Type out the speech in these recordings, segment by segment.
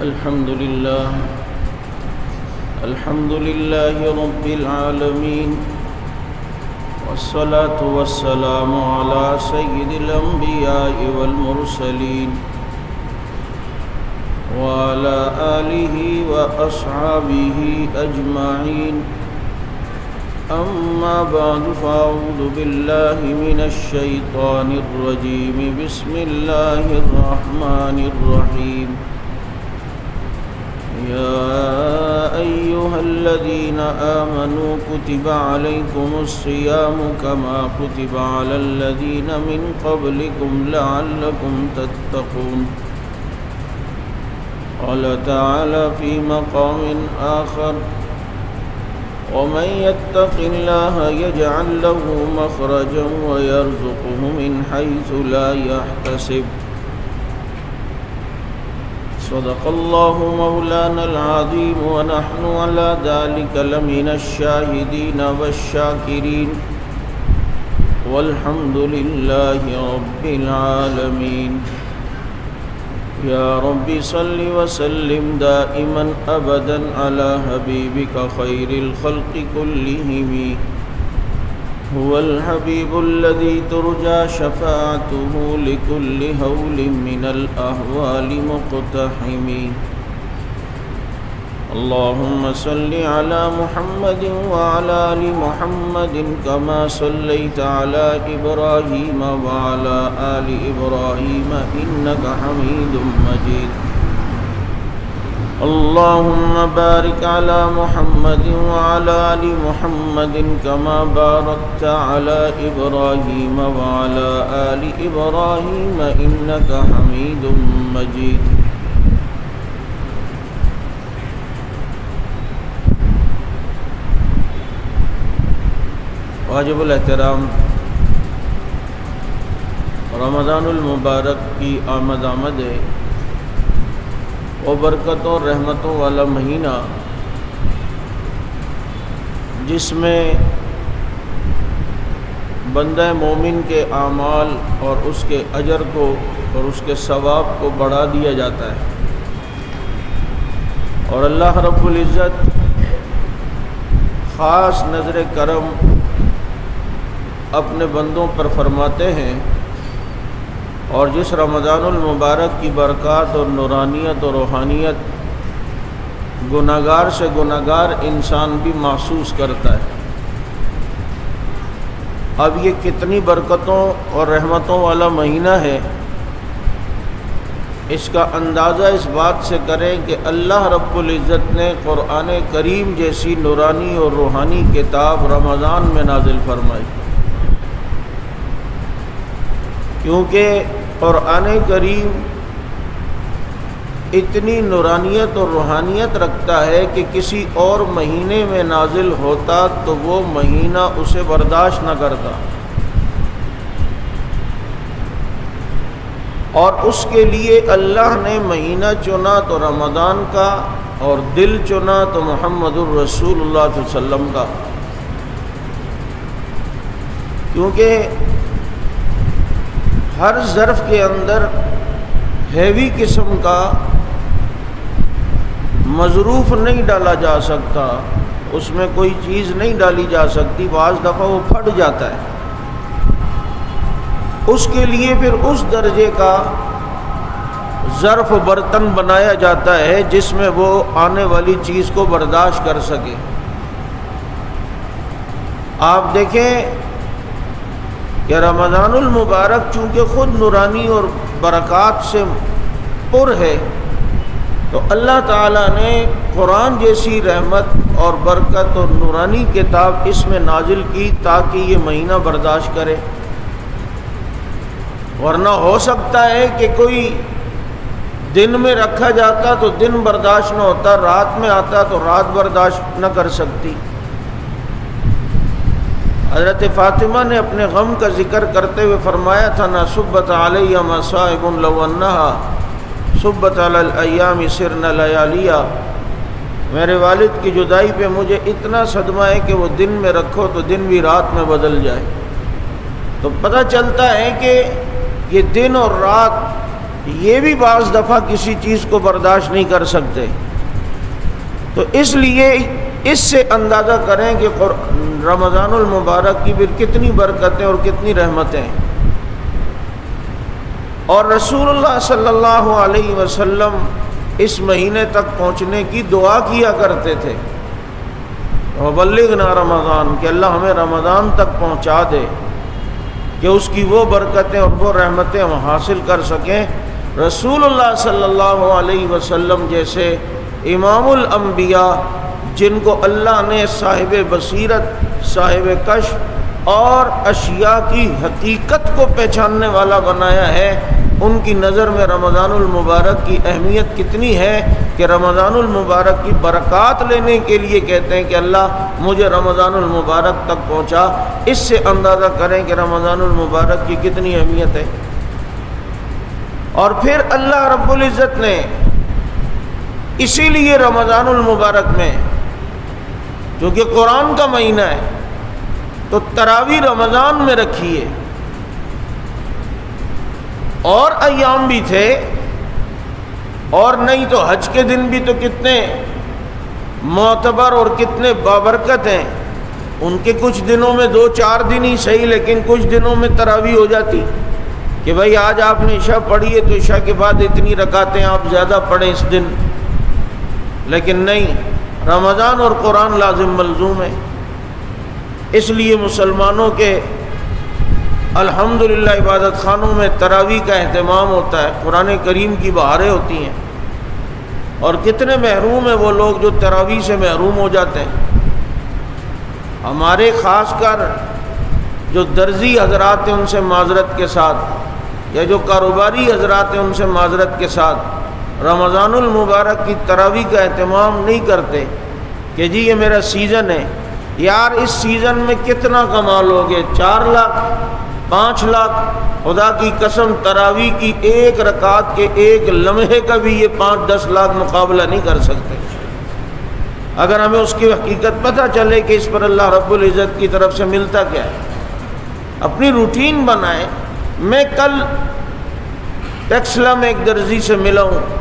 الحمد لله رب العالمين، والصلاة والسلام على سيد الأنبياء والمرسلين وعلى آله وأصحابه أجمعين. أما بعد، فأعوذ بالله من الشيطان الرجيم. بسم الله الرحمن الرحيم. يا أيها الذين آمنوا كتب عليكم الصيام كما كتب على الذين من قبلكم لعلكم تتقون. قال تعالى في مقام آخر: ومن يتق الله يجعل له مخرجا ويرزقه من حيث لا يحتسب. صدق الله مولانا العظيم، ونحن على ذلك لمن الشاهدين والشاكرين، والحمد لله رب العالمين. يا رب صل وسلم دائما أبدا على حبيبك خير الخلق كلهم. هو الحبيب الذي ترجى شفاعته لكل هول من الأهوال مقتحم. اللهم صل على محمد وعلى آل محمد كما صليت على إبراهيم وعلى آل إبراهيم إنك حميد مجيد. اللهم بارك على محمد وعلى آل محمد كما باركت على إبراهيم وعلى آل إبراهيم إنك حميد مجيد. واجب الاحترام رمضان المبارک کی آمد ہے، وہ برکتوں اور رحمتوں والا مہینہ جس میں بندہ مومن کے اعمال اور اس کے اجر کو اور اس کے ثواب کو بڑھا دیا جاتا ہے، اور اللہ رب العزت خاص نظر کرم اپنے بندوں پر فرماتے ہیں، اور جس رمضان المبارک کی برکات اور نورانیت اور روحانیت گناہگار سے گناہگار انسان بھی محسوس کرتا ہے۔ اب یہ کتنی برکتوں اور رحمتوں والا مہینہ ہے، اس کا اندازہ اس بات سے کریں کہ اللہ رب العزت نے قرآن کریم جیسی نورانی اور روحانی کتاب رمضان میں نازل فرمائی، کیونکہ قرآن کریم اتنی نورانیت اور روحانیت رکھتا ہے کہ کسی اور مہینے میں نازل ہوتا تو وہ مہینہ اسے برداشت نہ کرتا، اور اس کے لیے اللہ نے مہینہ چنا تو رمضان کا، اور دل چنا تو محمد الرسول اللہ صلی اللہ علیہ وسلم کا، کیونکہ ہر ظرف کے اندر ہیوی قسم کا مظروف نہیں ڈالا جا سکتا، اس میں کوئی چیز نہیں ڈالی جا سکتی، بعض دفعہ وہ پھٹ جاتا ہے، اس کے لیے پھر اس درجے کا ظرف برتن بنایا جاتا ہے جس میں وہ آنے والی چیز کو برداشت کر سکے۔ آپ دیکھیں کہ رمضان المبارک چونکہ خود نورانی اور برکات سے پر ہے، تو اللہ تعالیٰ نے قرآن جیسی رحمت اور برکت اور نورانی کتاب اس میں نازل کی تاکہ یہ مہینہ برداشت کرے، ورنہ ہو سکتا ہے کہ کوئی دن میں رکھا جاتا تو دن برداشت نہ ہوتا، رات میں آتا تو رات برداشت نہ کر سکتی۔ حضرت فاطمہ نے اپنے غم کا ذکر کرتے ہوئے فرمایا تھا: نہ صبت علیہ مصائب لو انہا صبت علی الایام سرن لیالیا. میرے والد کی جدائی پہ مجھے اتنا صدمہ ہے کہ وہ دن میں رکھو تو دن بھی رات میں بدل جائے. تو پتہ چلتا ہے کہ یہ دن اور رات یہ بھی بعض دفعہ کسی چیز کو برداشت نہیں کر سکتے. تو اس لیے اس سے اندازہ کریں کہ رمضان المبارک کی پھر کتنی برکتیں اور کتنی رحمتیں ہیں. اور رسول اللہ صلی اللہ علیہ وسلم اس مہینے تک پہنچنے کی دعا کیا کرتے تھے، وبلغنا رمضان، کہ اللہ ہمیں رمضان تک پہنچا دے کہ اس کی وہ برکتیں اور وہ رحمتیں ہم حاصل کر سکیں. رسول اللہ صلی اللہ علیہ وسلم جیسے امام الانبیاء، جن کو اللہ نے صاحب بصیرت، صاحب کشف اور اشیاء کی حقیقت کو پہچاننے والا بنایا ہے، ان کی نظر میں رمضان المبارک کی اہمیت کتنی ہے کہ رمضان المبارک کی برکات لینے کے لیے کہتے ہیں کہ اللہ مجھے رمضان المبارک تک پہنچا. اس سے اندازہ کریں کہ رمضان المبارک کی کتنی اہمیت ہے. اور پھر اللہ رب العزت نے اسی لیے رمضان المبارک میں، کیونکہ قرآن کا مہینہ ہے، تو تراویح رمضان میں رکھی ہے. اور ایام بھی تھے، اور نہیں تو حج کے دن بھی تو کتنے معتبر اور کتنے بابرکت ہیں. ان کے کچھ دنوں میں 2-4 دن ہی صحیح، لیکن کچھ دنوں میں تراویح ہو جاتی کہ بھائی آج آپ نے عشاء پڑھی ہے تو عشاء کے بعد اتنی رکعتیں آپ زیادہ پڑھیں اس دن. لیکن نہیں، رمضان اور قرآن لازم ملزوم ہے. اس لیے مسلمانوں کے الحمدللہ عبادت خانوں میں تراویح کا اہتمام ہوتا ہے، قرآن کریم کی بہاریں ہوتی ہیں. اور کتنے محروم ہیں وہ لوگ جو تراویح سے محروم ہو جاتے ہیں. ہمارے خاص کر جو درزی حضرات ہیں ان سے معذرت کے ساتھ، یا جو کاروباری حضرات ہیں ان سے معذرت کے ساتھ، رمضان المبارک کی تراویح کا اہتمام نہیں کرتے کہ جی یہ میرا سیزن ہے. یار اس سیزن میں کتنا کما لوگے؟ 4 لاکھ 5 لاکھ؟ خدا کی قسم تراویح کی ایک رکعت کے ایک لمحے کا بھی یہ 5-10 لاکھ مقابلہ نہیں کر سکتے. اگر ہمیں اس کی حقیقت پتہ چلے کہ اس پر اللہ رب العزت کی طرف سے ملتا کیا ہے. اپنی روٹین بنائیں. میں کل ٹیکسلا میں ایک درزی سے ملا ہوں.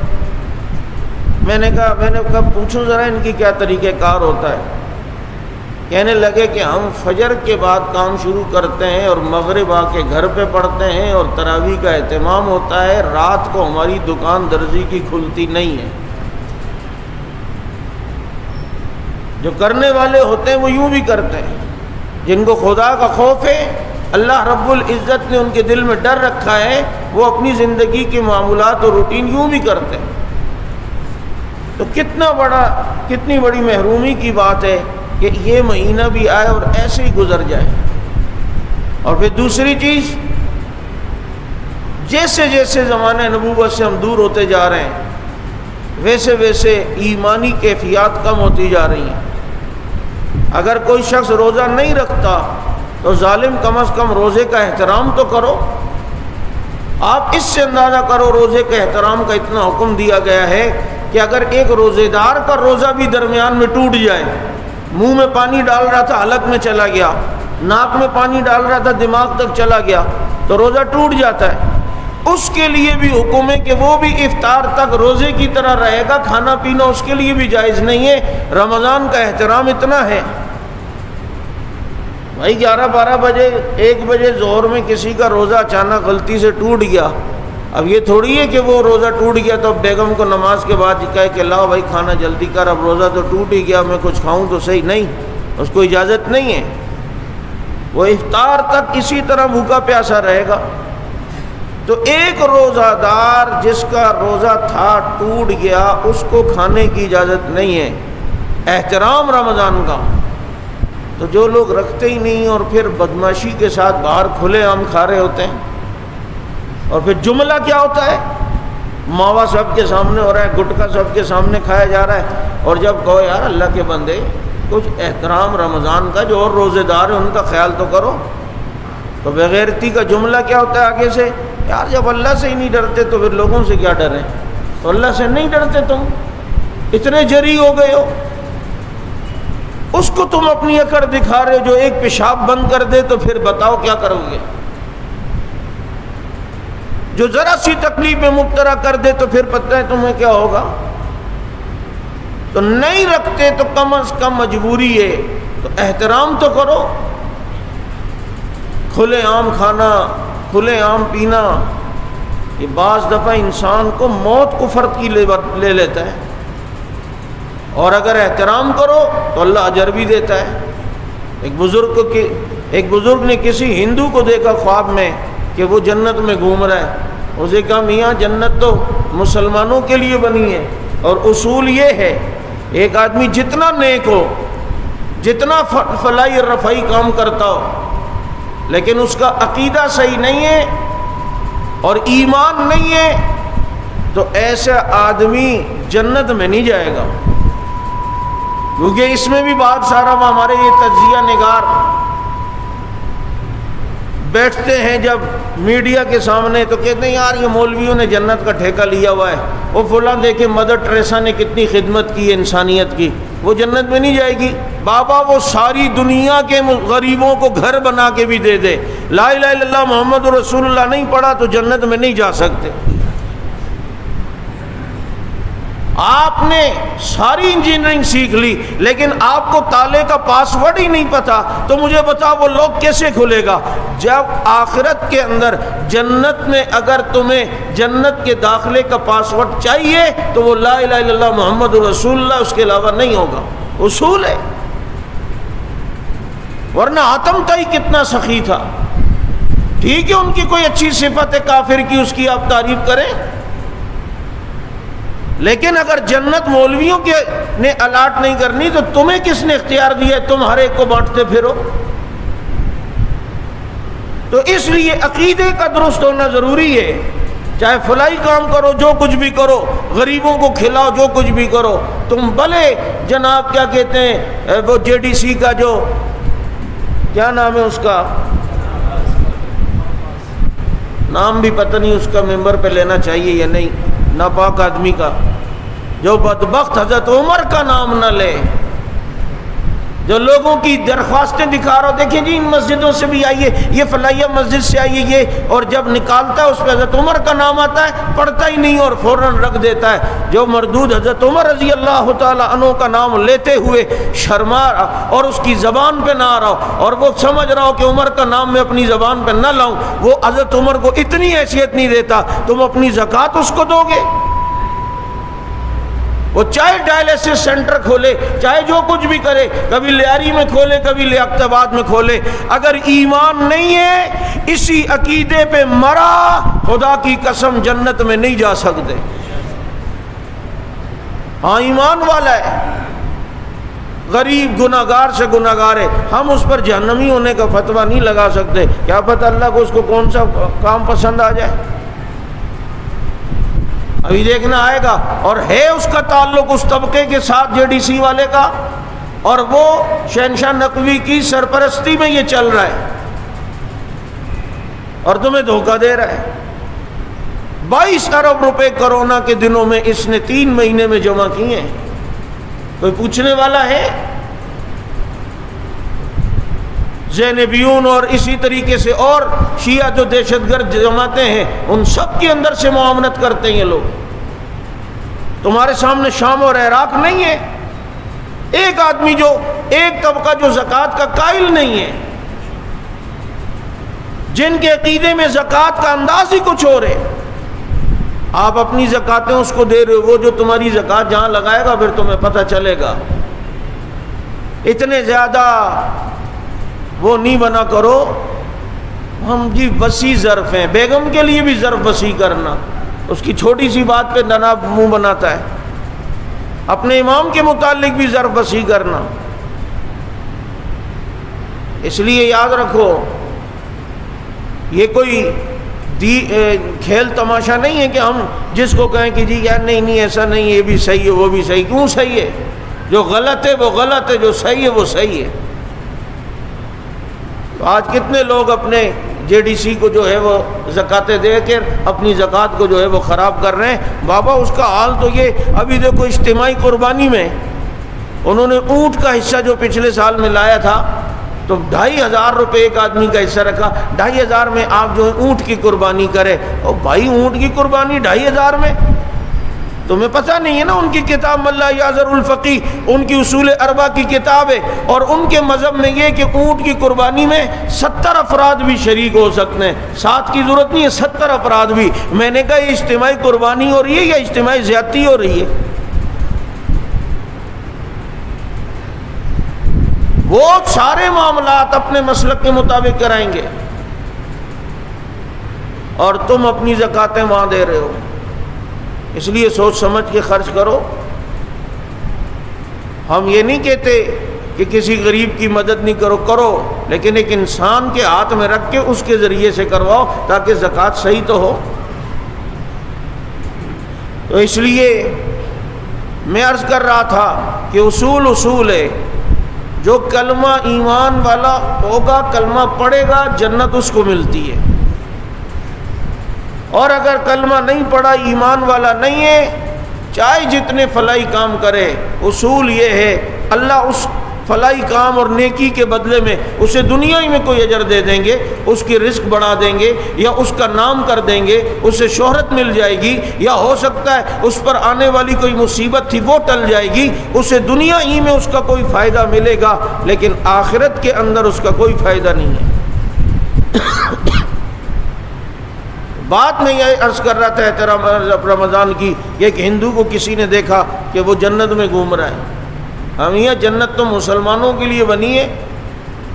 میں نے کہا پوچھوں ذرا ان کی کیا طریقہ کار ہوتا ہے. کہنے لگے کہ ہم فجر کے بعد کام شروع کرتے ہیں اور مغرب آ کے گھر پہ پڑھتے ہیں اور تراویح کا اہتمام ہوتا ہے. رات کو ہماری دکان درزی کی کھلتی نہیں ہے. جو کرنے والے ہوتے ہیں وہ یوں بھی کرتے ہیں. جن کو خدا کا خوف ہے، اللہ رب العزت نے ان کے دل میں ڈر رکھا ہے، وہ اپنی زندگی کے معمولات اور روٹین یوں بھی کرتے ہیں. تو کتنی بڑی محرومی کی بات ہے کہ یہ مہینہ بھی آئے اور ایسے ہی گزر جائے. اور پھر دوسری چیز، جیسے جیسے زمانہ نبوت سے ہم دور ہوتے جا رہے ہیں، ویسے ویسے ایمانی کیفیات کم ہوتی جا رہی ہیں. اگر کوئی شخص روزہ نہیں رکھتا تو ظالم کم از کم روزے کا احترام تو کرو. آپ اس سے اندازہ کرو، روزے کے احترام کا اتنا حکم دیا گیا ہے کہ اگر ایک روزے دار کا روزہ بھی درمیان میں ٹوٹ جائے، منہ میں پانی ڈال رہا تھا حلق میں چلا گیا، ناک میں پانی ڈال رہا تھا دماغ تک چلا گیا، تو روزہ ٹوٹ جاتا ہے. اس کے لیے بھی حکم ہے کہ وہ بھی افطار تک روزے کی طرح رہے گا. کھانا پینا اس کے لیے بھی جائز نہیں ہے. رمضان کا احترام اتنا ہے. بھائی 11-12 بجے 1 بجے ظہر میں کسی کا روزہ اچانک غلطی سے ٹوٹ گیا. اب یہ تھوڑی ہے کہ وہ روزہ ٹوٹ گیا تو بیگم کو نماز کے بعد کہے کہ لاؤ بھائی کھانا جلدی کر، اب روزہ تو ٹوٹ ہی گیا، میں کچھ کھاؤں تو صحیح. نہیں، اس کو اجازت نہیں ہے. وہ افطار تک اسی طرح بھوکا پیاسا رہے گا. تو ایک روزہ دار جس کا روزہ تھا ٹوٹ گیا، اس کو کھانے کی اجازت نہیں ہے. احترام رمضان کا. تو جو لوگ رکھتے ہی نہیں اور پھر بدماشی کے ساتھ باہر کھلے عام کھا رہے ہوتے ہیں، اور پھر جملہ کیا ہوتا ہے، ماوا سب کے سامنے ہو رہا ہے، گٹکا سب کے سامنے کھایا جا رہا ہے. اور جب کہو یار اللہ کے بندے کچھ احترام رمضان کا، جو اور روزے دار ہیں ان کا خیال تو کرو، تو بغیرتی کا جملہ کیا ہوتا ہے آگے سے، یار جب اللہ سے ہی نہیں ڈرتے تو پھر لوگوں سے کیا ڈریں. تو اللہ سے نہیں ڈرتے، تم اتنے جری ہو گئے ہو. اس کو تم اپنی اکڑ دکھا رہے ہو. جو ایک پیشاب بند کر دے تو پھر بتاؤ کیا کرو گے. جو ذرا سی تکلیف میں مبتلا کر دے تو پھر پتہ ہے تمہیں کیا ہوگا. تو نہیں رکھتے تو کم از کم مجبوری ہے تو احترام تو کرو. کھلے عام کھانا، کھلے عام پینا، یہ بعض دفعہ انسان کو موت کفر کی لے لیتا ہے. اور اگر احترام کرو تو اللہ اجر بھی دیتا ہے. ایک بزرگ نے کسی ہندو کو دیکھا خواب میں کہ وہ جنت میں گھوم رہا ہے. اسے کہا میاں جنت تو مسلمانوں کے لیے بنی ہے، اور اصول یہ ہے ایک آدمی جتنا نیک ہو، جتنا فلاحی اور رفعی کام کرتا ہو، لیکن اس کا عقیدہ صحیح نہیں ہے اور ایمان نہیں ہے، تو ایسا آدمی جنت میں نہیں جائے گا. کیونکہ اس میں بھی بہت سارا ہمارے یہ تجزیہ نگار بیٹھتے ہیں جب میڈیا کے سامنے تو کہتے ہیں یار یہ مولویوں نے جنت کا ٹھیکہ لیا ہوا ہے، وہ فلاں دیکھیں مدر ٹریسا نے کتنی خدمت کی ہے انسانیت کی، وہ جنت میں نہیں جائے گی. بابا وہ ساری دنیا کے غریبوں کو گھر بنا کے بھی دے دے، لا الہ الا اللہ محمد رسول اللہ نہیں پڑھا تو جنت میں نہیں جا سکتے. آپ نے ساری انجینئرنگ سیکھ لی لیکن آپ کو تالے کا پاس ورڈ ہی نہیں پتا، تو مجھے بتا وہ لوگ کیسے کھلے گا؟ جب آخرت کے اندر جنت میں اگر تمہیں جنت کے داخلے کا پاس ورڈ چاہیے تو وہ لا الہ الا اللہ محمد رسول اللہ، اس کے علاوہ نہیں ہوگا. اصول ہے. ورنہ حاتم طائی کتنا سخی تھا. ٹھیک ہے ان کی کوئی اچھی صفت ہے کافر کی، اس کی آپ تعریف کریں، لیکن اگر جنت مولویوں کے نے الاٹ نہیں کرنی تو تمہیں کس نے اختیار دیا ہے تم ہر ایک کو بانٹتے پھرو؟ تو اس لیے عقیدے کا درست ہونا ضروری ہے. چاہے فلاحی کام کرو، جو کچھ بھی کرو، غریبوں کو کھلاؤ، جو کچھ بھی کرو، تم بھلے جناب کیا کہتے ہیں وہ جے ڈی سی کا جو کیا نام ہے اس کا نام بھی پتہ نہیں اس کا ممبر پہ لینا چاہیے یا نہیں، ناپاک آدمی کا، جو بدبخت حضرت عمر کا نام نہ لے، جو لوگوں کی درخواستیں دکھا رہا ہو، دیکھیں جی ان مسجدوں سے بھی آئیے، یہ فلائیہ مسجد سے آئیے یہ، اور جب نکالتا ہے اس پہ حضرت عمر کا نام آتا ہے، پڑھتا ہی نہیں اور فوراً رکھ دیتا ہے. جو مردود حضرت عمر رضی اللہ تعالیٰ عنہ کا نام لیتے ہوئے شرما اور اس کی زبان پہ نہ آ رہا ہو اور وہ سمجھ رہا ہو کہ عمر کا نام میں اپنی زبان پہ نہ لاؤں، وہ حضرت عمر کو اتنی حیثیت نہیں دیتا، تم اپنی زکوٰۃ اس کو دو گے؟ وہ چاہے ڈائلسس سینٹر کھولے، چاہے جو کچھ بھی کرے، کبھی لیاری میں کھولے کبھی لیاقت آباد میں کھولے، اگر ایمان نہیں ہے، اسی عقیدے پہ مرا، خدا کی قسم جنت میں نہیں جا سکتے. ہاں ایمان والا ہے، غریب گناہگار سے گناہگار ہے، ہم اس پر جہنمی ہونے کا فتویٰ نہیں لگا سکتے. کیا پتہ اللہ کو اس کو کون سا کام پسند آ جائے، ابھی دیکھنا آئے گا. اور ہے اس کا تعلق اس طبقے کے ساتھ جے ڈی سی والے کا، اور وہ شہنشاہ نقوی کی سرپرستی میں یہ چل رہا ہے اور تمہیں دھوکہ دے رہا ہے. 22 ارب روپے کرونا کے دنوں میں اس نے 3 مہینے میں جمع کیے ہیں. کوئی پوچھنے والا ہے؟ زینبیون اور اسی طریقے سے اور شیعہ جو دہشت گرد جماعتیں ہیں ان سب کے اندر سے معاونت کرتے ہیں یہ لوگ. تمہارے سامنے شام اور عراق نہیں ہے. ایک آدمی جو ایک طبقہ جو زکوٰۃ کا قائل نہیں ہے، جن کے عقیدے میں زکوٰۃ کا انداز ہی کچھ اور ہے، آپ اپنی زکاتیں اس کو دے رہے ہو، وہ جو تمہاری زکوٰۃ جہاں لگائے گا پھر تمہیں پتہ چلے گا. اتنے زیادہ وہ نہیں بنا کرو. ہم جی وسیع ظرف ہیں، بیگم کے لیے بھی ظرف وسیع کرنا، اس کی چھوٹی سی بات پہ جناب منہ بناتا ہے. اپنے امام کے متعلق بھی ظرف وسیع کرنا. اس لیے یاد رکھو یہ کوئی کھیل تماشا نہیں ہے کہ ہم جس کو کہیں کہ جی یار نہیں نہیں ایسا نہیں، یہ بھی صحیح ہے وہ بھی صحیح. کیوں صحیح ہے؟ جو غلط ہے وہ غلط ہے، جو صحیح ہے وہ صحیح ہے. آج کتنے لوگ اپنے جے ڈی سی کو جو ہے وہ زکاتیں دے کر اپنی زکوٰۃ کو جو ہے وہ خراب کر رہے ہیں. بابا اس کا حال تو یہ ابھی دیکھو اجتماعی قربانی میں انہوں نے اونٹ کا حصہ جو پچھلے سال میں لایا تھا تو 2500 روپے ایک آدمی کا حصہ رکھا، 2500 میں آپ جو ہے اونٹ کی قربانی کرے۔ اور بھائی اونٹ کی قربانی 2500 میں؟ تمہیں پتہ نہیں ہے نا ان کی کتاب ملا یعذر الفقی، ان کی اصول اربع کی کتاب ہے، اور ان کے مذہب میں یہ کہ اونٹ کی قربانی میں 70 افراد بھی شریک ہو سکتے ہیں، 7 کی ضرورت نہیں ہے، 70 افراد بھی۔ میں نے کہا یہ اجتماعی قربانی ہو رہی ہے یا اجتماعی زیادتی ہو رہی ہے؟ وہ سارے معاملات اپنے مسلک کے مطابق کرائیں گے، اور تم اپنی زکاتیں وہاں دے رہے ہو۔ اس لیے سوچ سمجھ کے خرچ کرو۔ ہم یہ نہیں کہتے کہ کسی غریب کی مدد نہیں کرو، لیکن ایک انسان کے ہاتھ میں رکھ کے اس کے ذریعے سے کرواؤ تاکہ زکوٰۃ صحیح تو ہو۔ تو اس لیے میں عرض کر رہا تھا کہ اصول ہے، جو کلمہ ایمان والا ہوگا، کلمہ پڑھے گا، جنت اس کو ملتی ہے، اور اگر کلمہ نہیں پڑھا، ایمان والا نہیں ہے، چاہے جتنے فلاحی کام کرے، اصول یہ ہے اللہ اس فلاحی کام اور نیکی کے بدلے میں اسے دنیا ہی میں کوئی اجر دے دیں گے، اس کی رزق بڑھا دیں گے، یا اس کا نام کر دیں گے، اسے شہرت مل جائے گی، یا ہو سکتا ہے اس پر آنے والی کوئی مصیبت تھی وہ ٹل جائے گی، اسے دنیا ہی میں اس کا کوئی فائدہ ملے گا، لیکن آخرت کے اندر اس کا کوئی فائدہ نہیں ہے۔ بات میں یہ عرض کر رہا تھا احترام رمضان کی، ایک ہندو کو کسی نے دیکھا کہ وہ جنت میں گھوم رہا ہے۔ ہم یہ جنت تو مسلمانوں کے لیے بنی ہے،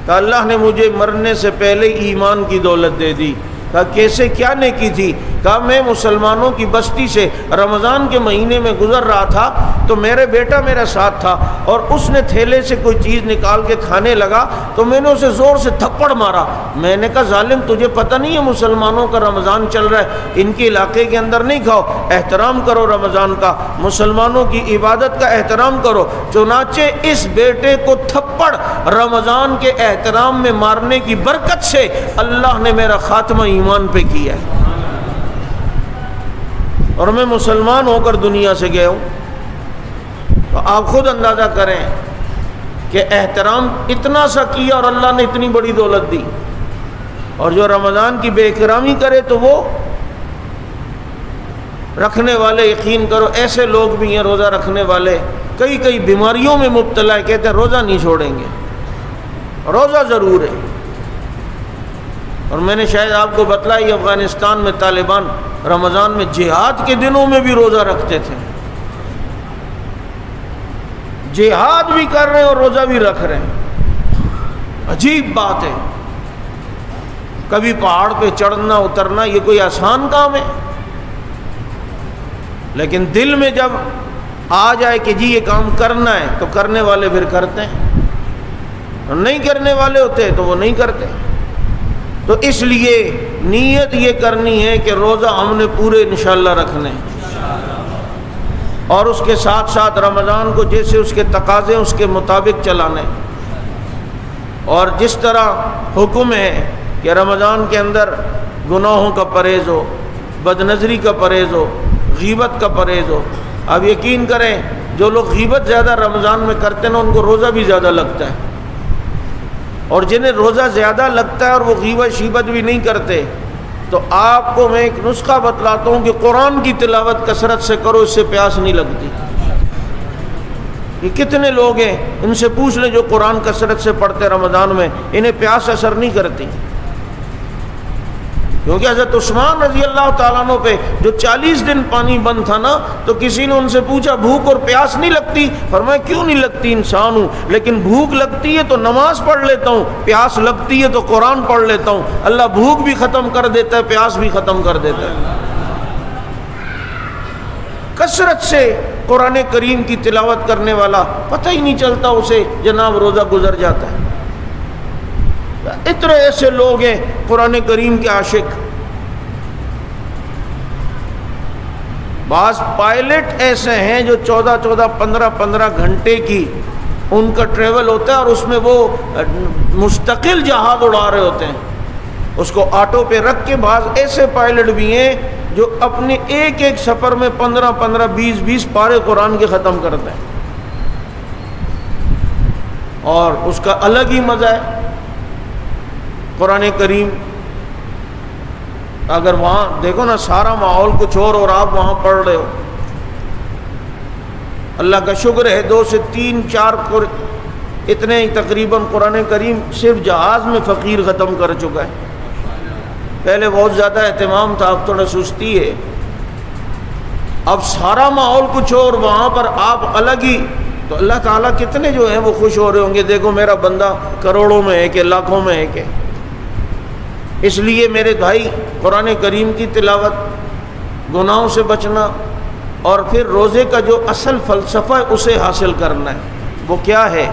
کہ اللہ نے مجھے مرنے سے پہلے ایمان کی دولت دے دی۔ کہا کیسے، کیا نیکی تھی؟ کہا میں مسلمانوں کی بستی سے رمضان کے مہینے میں گزر رہا تھا، تو میرے بیٹا میرے ساتھ تھا، اور اس نے تھیلے سے کوئی چیز نکال کے کھانے لگا، تو میں نے اسے زور سے تھپڑ مارا۔ میں نے کہا ظالم تجھے پتہ نہیں ہے مسلمانوں کا رمضان چل رہا ہے، ان کے علاقے کے اندر نہیں کھاؤ، احترام کرو رمضان کا، مسلمانوں کی عبادت کا احترام کرو۔ چنانچہ اس بیٹے کو تھپڑ رمضان کے احترام میں مارنے کی برکت سے اللہ نے میرا خاتمہ ایمان پہ کیا ہے، اور میں مسلمان ہو کر دنیا سے گیا ہوں۔ تو آپ خود اندازہ کریں کہ احترام اتنا سا کیا اور اللہ نے اتنی بڑی دولت دی۔ اور جو رمضان کی بے احترامی کرے تو وہ رکھنے والے، یقین کرو ایسے لوگ بھی ہیں روزہ رکھنے والے، کئی بیماریوں میں مبتلا ہے، کہتے ہیں روزہ نہیں چھوڑیں گے، روزہ ضرور ہے۔ اور میں نے شاید آپ کو بتلائی، افغانستان میں طالبان رمضان میں جہاد کے دنوں میں بھی روزہ رکھتے تھے، جہاد بھی کر رہے ہیں اور روزہ بھی رکھ رہے ہیں۔ عجیب بات ہے، کبھی پہاڑ پہ چڑھنا اترنا یہ کوئی آسان کام ہے، لیکن دل میں جب آ جائے کہ جی یہ کام کرنا ہے تو کرنے والے پھر کرتے ہیں، اور نہیں کرنے والے ہوتے تو وہ نہیں کرتے۔ تو اس لیے نیت یہ کرنی ہے کہ روزہ ہم نے پورے انشاءاللہ رکھنے ہیں، اور اس کے ساتھ ساتھ رمضان کو جیسے اس کے تقاضے اس کے مطابق چلانے، اور جس طرح حکم ہے کہ رمضان کے اندر گناہوں کا پرہیز ہو، بد نظری کا پرہیز ہو، غیبت کا پرہیز ہو۔ اب یقین کریں جو لوگ غیبت زیادہ رمضان میں کرتے ہیں نا، ان کو روزہ بھی زیادہ لگتا ہے، اور جنہیں روزہ زیادہ لگتا ہے اور وہ غیبت شیبت بھی نہیں کرتے، تو آپ کو میں ایک نسخہ بتلاتا ہوں کہ قرآن کی تلاوت کثرت سے کرو، اس سے پیاس نہیں لگتی۔ یہ کتنے لوگ ہیں، ان سے پوچھ لیں جو قرآن کثرت سے پڑھتے رمضان میں، انہیں پیاس اثر نہیں کرتی۔ کیونکہ حضرت عثمان رضی اللہ تعالیٰ عنہ پہ جو 40 دن پانی بند تھا نا، تو کسی نے ان سے پوچھا بھوک اور پیاس نہیں لگتی؟ فرمایا کیوں نہیں لگتی، انسان ہوں، لیکن بھوک لگتی ہے تو نماز پڑھ لیتا ہوں، پیاس لگتی ہے تو قرآن پڑھ لیتا ہوں۔ اللہ بھوک بھی ختم کر دیتا ہے، پیاس بھی ختم کر دیتا ہے۔ کثرت سے قرآن کریم کی تلاوت کرنے والا پتہ ہی نہیں چلتا اسے جناب روزہ گزر جاتا ہے۔ اتنے ایسے لوگ ہیں قرآن کریم کے عاشق۔ بعض پائلٹ ایسے ہیں جو 15 گھنٹے کی ان کا ٹریول ہوتا ہے، اور اس میں وہ مستقل جہاز اڑا رہے ہوتے ہیں، اس کو آٹو پہ رکھ کے۔ بعض ایسے پائلٹ بھی ہیں جو اپنے ایک سفر میں 15 20 پارے قرآن کے ختم کرتے ہیں، اور اس کا الگ ہی مزہ ہے۔ قرآن کریم اگر وہاں دیکھو نا سارا ماحول کچھ اور آپ وہاں پڑھ رہے ہو، اللہ کا شکر ہے 2 سے 3 4 اتنے ہی تقریباً قرآن کریم صرف جہاز میں فقیر ختم کر چکا ہے۔ پہلے بہت زیادہ اہتمام تھا، اب تھوڑا سستی ہے۔ اب سارا ماحول کچھ اور، وہاں پر آپ الگ ہی، تو اللہ تعالیٰ کتنے جو ہیں وہ خوش ہو رہے ہوں گے، دیکھو میرا بندہ کروڑوں میں ہے کہ لاکھوں میں ہے کہ۔ اس لیے میرے بھائی قرآن کریم کی تلاوت، گناہوں سے بچنا، اور پھر روزے کا جو اصل فلسفہ ہے اسے حاصل کرنا ہے۔ وہ کیا ہے؟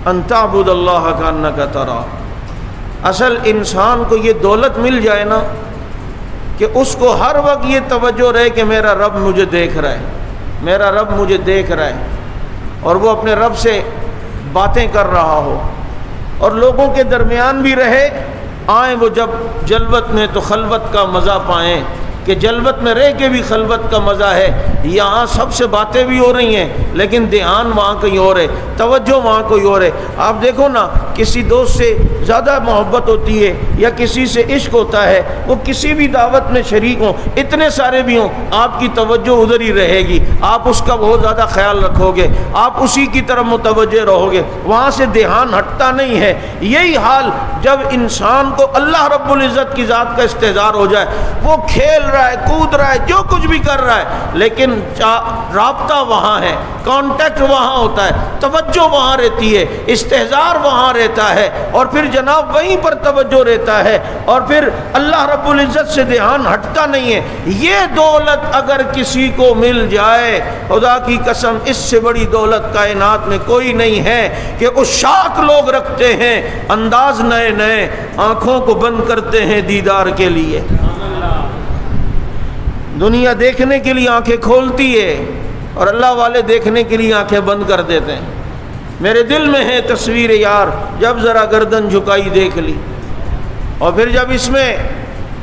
ان تعبد اللہ کانک تراہ۔ اصل انسان کو یہ دولت مل جائے نا کہ اس کو ہر وقت یہ توجہ رہے کہ میرا رب مجھے دیکھ رہا ہے، میرا رب مجھے دیکھ رہا ہے، اور وہ اپنے رب سے باتیں کر رہا ہو، اور لوگوں کے درمیان بھی رہے، آئیں وہ جب جلوت میں تو خلوت کا مزہ پائیں، کہ جلوت میں رہ کے بھی خلوت کا مزہ ہے۔ یہاں سب سے باتیں بھی ہو رہی ہیں لیکن دھیان وہاں کہیں اور ہے، توجہ وہاں کوئی اور ہے۔ آپ دیکھو نا، کسی دوست سے زیادہ محبت ہوتی ہے یا کسی سے عشق ہوتا ہے، وہ کسی بھی دعوت میں شریک ہوں، اتنے سارے بھی ہوں، آپ کی توجہ ادھر ہی رہے گی، آپ اس کا بہت زیادہ خیال رکھو گے، آپ اسی کی طرف متوجہ رہو گے، وہاں سے دھیان ہٹتا نہیں ہے۔ یہی حال جب انسان کو اللہ رب العزت کی ذات کا استحضار ہو جائے، وہ کھیل رہا ہے، کود رہا ہے، جو کچھ بھی کر رہا ہے، لیکن رابطہ وہاں ہے، کانٹیکٹ وہاں ہوتا ہے، توجہ وہاں رہتی ہے، استحضار وہاں رہتا ہے، اور پھر جناب وہیں پر توجہ رہتا ہے، اور پھر اللہ رب العزت سے دھیان ہٹتا نہیں ہے۔ یہ دولت اگر کسی کو مل جائے، خدا کی قسم اس سے بڑی دولت کائنات میں کوئی نہیں ہے کہ عشاق لوگ رکھتے ہیں، انداز نئے نئے، آنکھوں کو بند کرتے ہیں دیدار کے لیے۔ دنیا دیکھنے کے لیے آنکھیں کھولتی ہے اور اللہ والے دیکھنے کے لیے آنکھیں بند کر دیتے ہیں۔ میرے دل میں ہے تصویر یار، جب ذرا گردن جھکائی دیکھ لی، اور پھر جب اس میں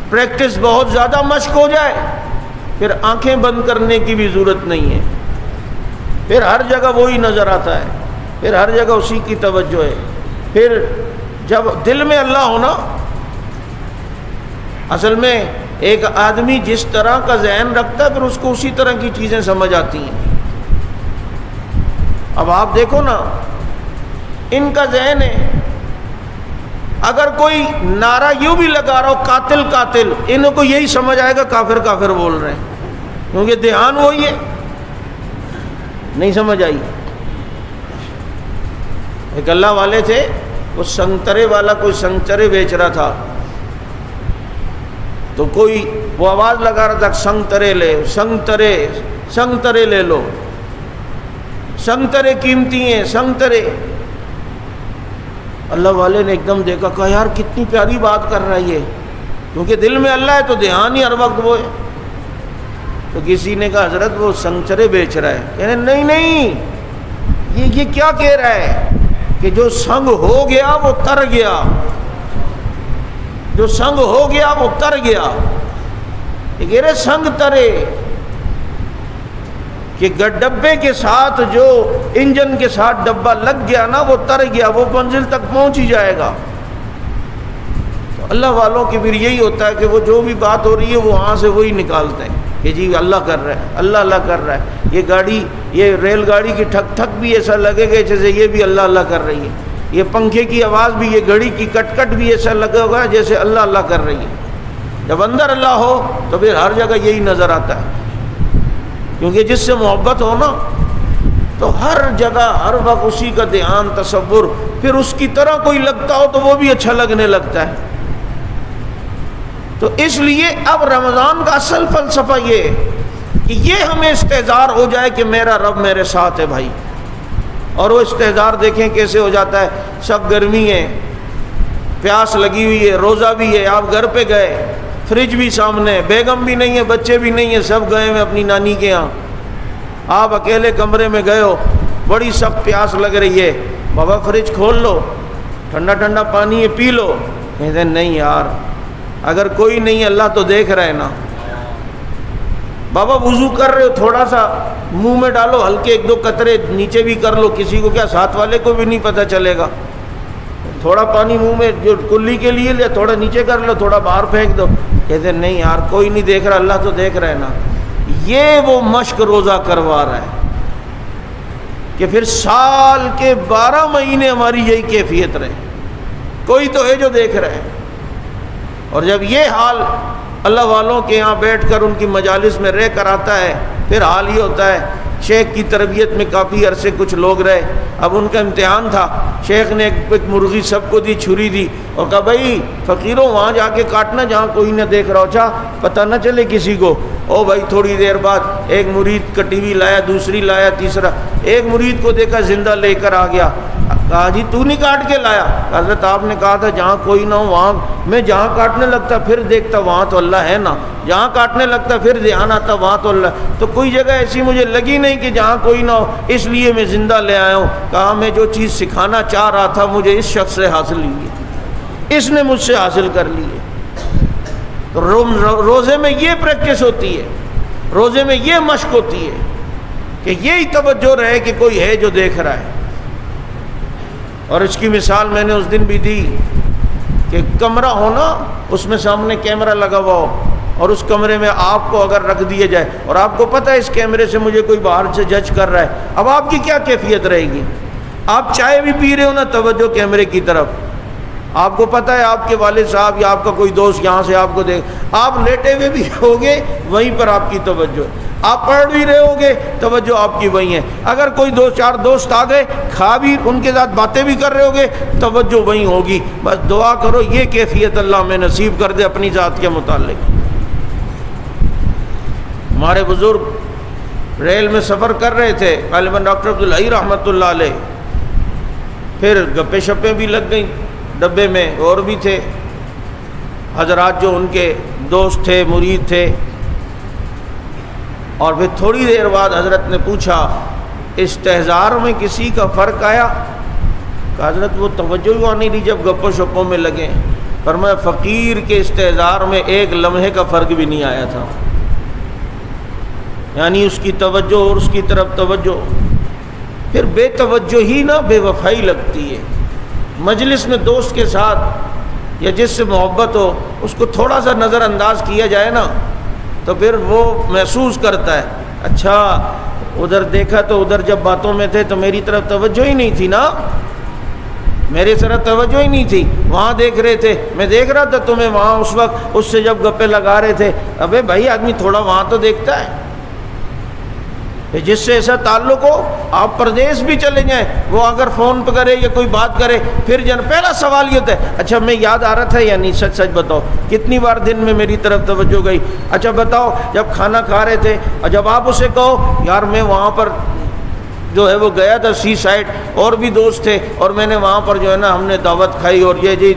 پریکٹس بہت زیادہ مشق ہو جائے، پھر آنکھیں بند کرنے کی بھی ضرورت نہیں ہے، پھر ہر جگہ وہی نظر آتا ہے، پھر ہر جگہ اسی کی توجہ ہے۔ پھر جب دل میں اللہ ہونا، اصل میں ایک آدمی جس طرح کا ذہن رکھتا ہے پھر اس کو اسی طرح کی چیزیں سمجھ آتی ہیں۔ اب آپ دیکھو نا، ان کا ذہن ہے، اگر کوئی نعرہ یوں بھی لگا رہا ہو قاتل قاتل، ان کو یہی سمجھ آئے گا کافر کافر بول رہے ہیں، کیونکہ دھیان وہی ہے۔ نہیں سمجھ آئی؟ ایک اللہ والے تھے، وہ سنگترے والا کوئی سنگترے بیچ رہا تھا، تو کوئی وہ آواز لگا رہا تھا سنگترے لے، سنگترے سنگترے لے لو، سنگترے قیمتی ہیں، سنگترے۔ اللہ والے نے ایک دم دیکھا، کہا یار کتنی پیاری بات کر رہا ہے یہ، کیونکہ دل میں اللہ ہے تو دھیان ہی ہر وقت وہ ہے۔ تو کسی نے کہا حضرت وہ سنگترے بیچ رہا ہے، کہنے نہیں نہیں، یہ کیا کہہ رہا ہے کہ جو سنگ ہو گیا وہ تر گیا، جو سنگ ہو گیا وہ تر گیا۔ یہ کہہ رہے سنگ ترے، کہ ڈبے کے ساتھ جو انجن کے ساتھ ڈبہ لگ گیا نا وہ تر گیا، وہ منزل تک پہنچ ہی جائے گا۔ تو اللہ والوں کی پھر یہی ہوتا ہے کہ وہ جو بھی بات ہو رہی ہے وہ وہاں سے وہی نکالتے ہیں کہ جی اللہ کر رہا ہے، اللہ اللہ کر رہا ہے۔ یہ گاڑی، یہ ریل گاڑی کی ٹھک ٹھک بھی ایسا لگے گا جیسے یہ بھی اللہ اللہ کر رہی ہے، یہ پنکھے کی آواز بھی، یہ گھڑی کی کٹ کٹ بھی ایسا لگا ہوگا جیسے اللہ اللہ کر رہی ہے۔ جب اندر اللہ ہو تو پھر ہر جگہ یہی نظر آتا ہے، کیونکہ جس سے محبت ہو نا تو ہر جگہ ہر وقت اسی کا دھیان، تصور، پھر اس کی طرح کوئی لگتا ہو تو وہ بھی اچھا لگنے لگتا ہے۔ تو اس لیے اب رمضان کا اصل فلسفہ یہ ہے کہ یہ ہمیں استحضار ہو جائے کہ میرا رب میرے ساتھ ہے بھائی۔ اور وہ استحضار دیکھیں کیسے ہو جاتا ہے، سب گرمی ہے، پیاس لگی ہوئی ہے، روزہ بھی ہے، آپ گھر پہ گئے، فریج بھی سامنے، بیگم بھی نہیں ہے، بچے بھی نہیں ہیں، سب گئے ہیں اپنی نانی کے ہاں، آپ اکیلے کمرے میں گئے ہو، بڑی سخت پیاس لگ رہی ہے، بابا فریج کھول لو، ٹھنڈا ٹھنڈا پانی ہے پی لو۔ کہتے ہیں نہیں یار، اگر کوئی نہیں اللہ تو دیکھ رہے نا۔ بابا وضو کر رہے ہو، تھوڑا سا منہ میں ڈالو، ہلکے ایک دو قطرے نیچے بھی کر لو، کسی کو کیا، ساتھ والے کو بھی نہیں پتہ چلے گا۔ تھوڑا پانی منہ میں جو کلی کے لیے لیا، تھوڑا نیچے کر لو، تھوڑا باہر پھینک دو. کہتے نہیں یار کوئی نہیں دیکھ رہا، اللہ تو دیکھ رہا ہے نا. یہ وہ مشق روزہ کروا رہا ہے کہ پھر سال کے 12 مہینے ہماری یہی کیفیت رہے، کوئی تو ہے جو دیکھ رہا ہے. اور جب یہ حال اللہ والوں کے یہاں بیٹھ کر ان کی مجالس میں رہ کر آتا ہے، پھر حال یہ ہوتا ہے. شیخ کی تربیت میں کافی عرصے کچھ لوگ رہے، اب ان کا امتحان تھا. شیخ نے ایک مرغی سب کو دی، چھری دی اور کہا بھائی فقیروں وہاں جا کے کاٹنا جہاں کوئی نہ دیکھ رہا ہو، اچھا پتہ نہ چلے کسی کو. او بھائی تھوڑی دیر بعد ایک مرید کٹی ہوئی لایا، دوسری لایا، تیسرا. ایک مرید کو دیکھا زندہ لے کر آ گیا. کہا جی تو نہیں کاٹ کے لایا؟ حضرت آپ نے کہا تھا جہاں کوئی نہ ہو وہاں میں جہاں کاٹنے لگتا پھر دیکھتا وہاں تو اللہ ہے نا، جہاں کاٹنے لگتا پھر دھیان آتا وہاں تو اللہ. تو کوئی جگہ ایسی مجھے لگی نہیں کہ جہاں کوئی نہ ہو، اس لیے میں زندہ لے آیا ہوں. کہا میں جو چیز سکھانا چاہ رہا تھا مجھے اس شخص سے حاصل ہوئی ہے، اس نے مجھ سے حاصل کر لی ہے. تو روزے میں یہ پریکٹس ہوتی ہے، روزے میں یہ مشق ہوتی ہے کہ یہی توجہ رہے کہ کوئی ہے جو دیکھ رہا ہے. اور اس کی مثال میں نے اس دن بھی دی کہ کمرہ ہونا، اس میں سامنے کیمرہ لگا ہوا ہو اور اس کمرے میں آپ کو اگر رکھ دیا جائے اور آپ کو پتہ ہے اس کیمرے سے مجھے کوئی باہر سے جج کر رہا ہے، اب آپ کی کیا کیفیت رہے گی؟ آپ چائے بھی پی رہے ہو نا، توجہ کیمرے کی طرف. آپ کو پتہ ہے آپ کے والد صاحب یا آپ کا کوئی دوست یہاں سے آپ کو دیکھ، آپ لیٹے ہوئے بھی ہوگے وہیں پر آپ کی توجہ. آپ پڑھ بھی رہے ہوگے توجہ آپ کی وہیں ہے. اگر کوئی دو چار دوست آ گئے، کھا بھی ان کے ساتھ باتیں بھی کر رہے ہوگے، توجہ وہیں ہوگی. بس دعا کرو یہ کیفیت اللہ میں نصیب کر دے اپنی ذات کے متعلق. ہمارے بزرگ ریل میں سفر کر رہے تھے، غالباً ڈاکٹر عبدالحی رحمۃ اللہ علیہ. پھر گپے شپیں بھی لگ گئیں ڈبے میں، اور بھی تھے حضرات جو ان کے دوست تھے، مرید تھے. اور پھر تھوڑی دیر بعد حضرت نے پوچھا استحضار میں کسی کا فرق آیا؟ کہ حضرت وہ توجہ ہی نہیں رہی جب گپوں شپوں میں لگے. فرمایا فقیر کے استحضار میں ایک لمحے کا فرق بھی نہیں آیا تھا، یعنی اس کی توجہ اور اس کی طرف توجہ. پھر بے توجہ ہی نہ بے وفائی لگتی ہے. مجلس میں دوست کے ساتھ یا جس سے محبت ہو اس کو تھوڑا سا نظر انداز کیا جائے نا تو پھر وہ محسوس کرتا ہے اچھا ادھر دیکھا تو ادھر جب باتوں میں تھے تو میری طرف توجہ ہی نہیں تھی نا، میری طرف توجہ ہی نہیں تھی، وہاں دیکھ رہے تھے، میں دیکھ رہا تھا تمہیں وہاں اس وقت اس سے جب گپے لگا رہے تھے. ابے بھائی آدمی تھوڑا وہاں تو دیکھتا ہے. جس سے ایسا تعلق ہو آپ پردیس بھی چلے جائیں، وہ اگر فون پہ کرے یا کوئی بات کرے پھر پہلا سوال یہ ہوتا ہے اچھا میں یاد آ رہا تھا یا نہیں، سچ سچ بتاؤ کتنی بار دن میں میری طرف توجہ گئی؟ اچھا بتاؤ جب کھانا کھا رہے تھے اور جب آپ اسے کہو یار میں وہاں پر جو ہے وہ گیا تھا سی سائڈ، اور بھی دوست تھے اور میں نے وہاں پر جو ہے نا ہم نے دعوت کھائی اور یہ جی